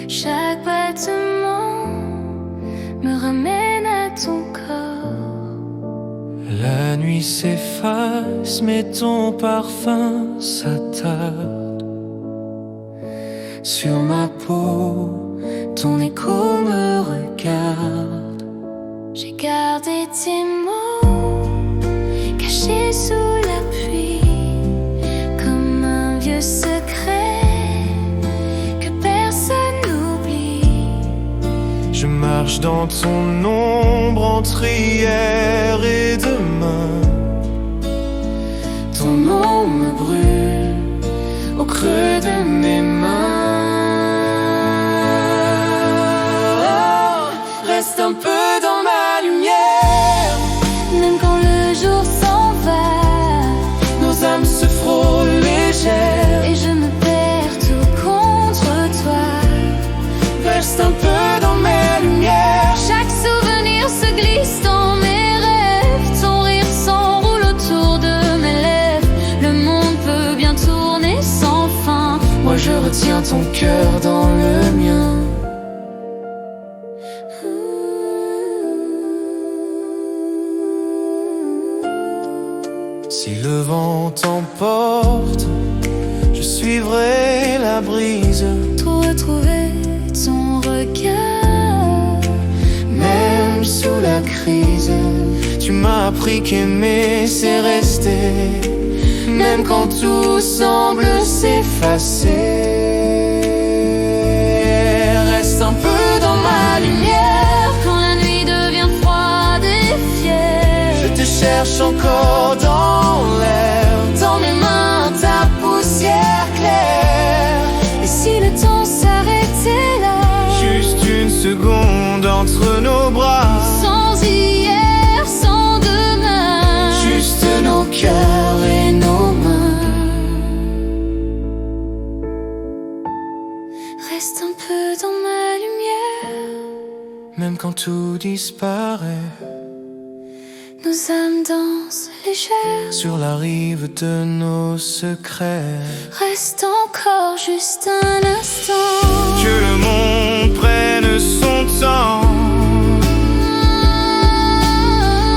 Chaque battement me ramène à ton corps. La nuit s'efface, mais ton parfum s'attarde sur ma peau, ton écho me regarde. J'ai gardé tes mots cachés sous la pluie, comme un vieux secret que personne n'oublie. Je marche dans ton ombre entre hier et demain. Ton nom me brûle au creux de mes mains. Reste un peu dans ma lumière, Même quand le jour s'en va, nos âmes se frôlent légères. et je me perds tout contre toi. Reste un peu dans mes lumières. Chaque souvenir se glisse dans mes rêves. Ton rire s'enroule autour de mes lèvres. Le monde peut bien tourner sans fin. Moi je retiens ton cœur dans le mien. Si le vent t'emporte, je suivrai la brise. Pour retrouver ton regard, Même sous la crise, tu m'as appris qu'aimer c'est rester. Même quand tout semble s'effacer. Reste un peu dans ma lumière. quand la nuit devient froide et fière. Je te cherche encore dans l'air. Dans mes mains, Ta poussière claire. et si le temps s'arrêtait là, Juste une seconde entre nos bras. sans hier, sans demain, Juste nos cœurs et nos mains. reste un peu dans ma lumière. Même quand tout disparaît, Nos âmes dansent légères. sur la rive de nos secrets. Reste encore juste un instant. Que le monde prenne son temps.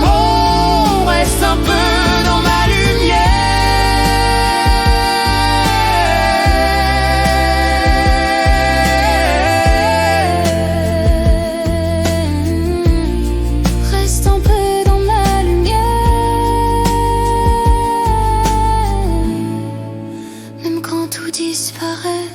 Oh, reste un peu dans ma Reste un peu dans ma lumière. Même quand tout disparaît.